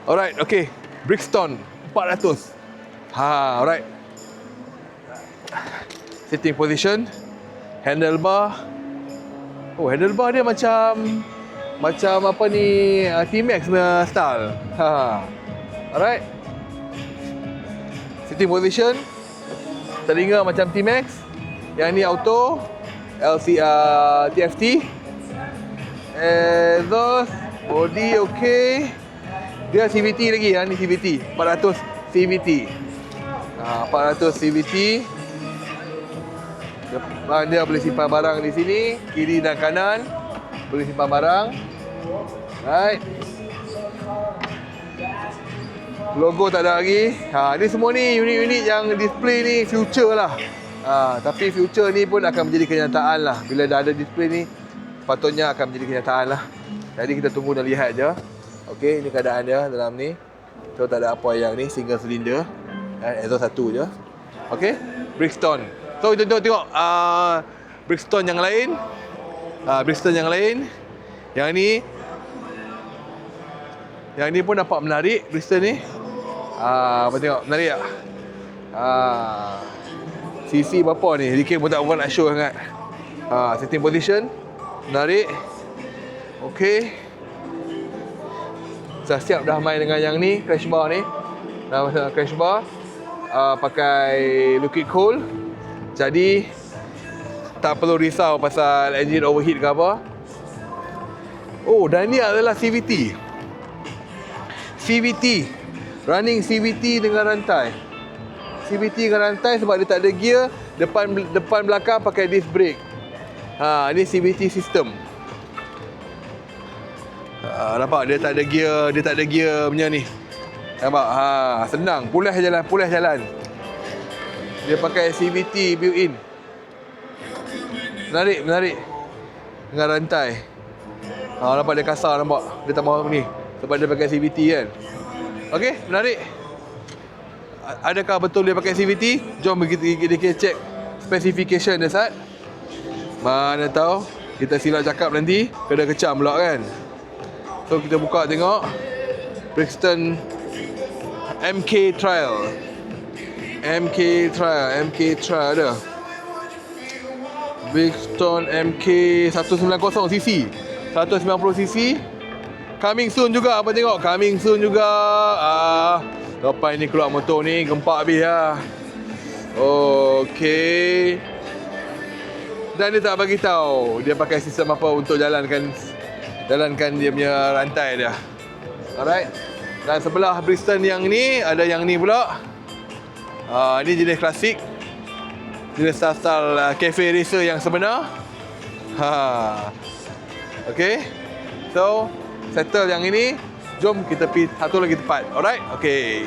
Alright, okay. Brixton 400. Alright. Sitting position. Handlebar. Oh, handlebar dia macam apa ni, T-Max punya style. Alright. Sitting position. Telinga macam T-Max. Yang ni auto. TFT. Exhaust. Body okay. Dia CVT lagi. Ni CVT 400 CVT. 400 CVT. Dia boleh simpan barang di sini, kiri dan kanan boleh simpan barang. Right. Logo tak ada lagi. Ni semua ni unit-unit yang display ni future lah. Tapi future ni pun akan menjadi kenyataan lah. Bila dah ada display ni, patutnya akan menjadi kenyataan lah. Jadi kita tunggu dan lihat je. Okey, ini keadaan dia dalam ni. So tak ada apa yang ni, single cylinder. Exhaust satu je. Okey, Brixton. So kita tengok Brixton yang lain. Brixton yang lain. Yang ni pun nampak menarik, Brixton ni. Apa tengok, menarik tak? CC berapa ni? DK pun tak buat nak show sangat. Setting position menarik. Okey. Dah siap dah main dengan yang ni, crash bar ni. Dah pasang crash bar. Pakai liquid cool. Jadi tak perlu risau pasal engine overheat ke apa. Oh, dan ni adalah CVT. Running CVT dengan rantai. CVT dengan rantai sebab dia tak ada gear. Depan belakang pakai disc brake. Ni CVT system. Nampak dia tak ada gear punya ni. Nampak? Senang. Pulih jalan. Dia pakai CVT built-in. Menarik. Dengan rantai. Nampak dia kasar, nampak. Dia tak mahu ni. Sebab dia pakai CVT kan. Okey, menarik. Adakah betul dia pakai CVT? Jom kita check specification dia, Sat. Mana tahu kita silap cakap nanti kena kecam pula kan. So kita buka tengok Brixton MK Trial ada. Brixton MK 190cc 190cc. Coming soon juga. Apa tengok? Coming soon juga. Lepas ni keluar motor ni gempak habis lah. Okey. Dan dia tak bagi tahu dia pakai sistem apa untuk jalankan dia punya rantai dia. Alright. Dan sebelah Brixton yang ni ada yang ni pula. Ni jenis klasik. Jenis style cafe racer yang sebenar. Okey. So settle yang ini. Jom kita pergi satu lagi tempat. Alright? Okay.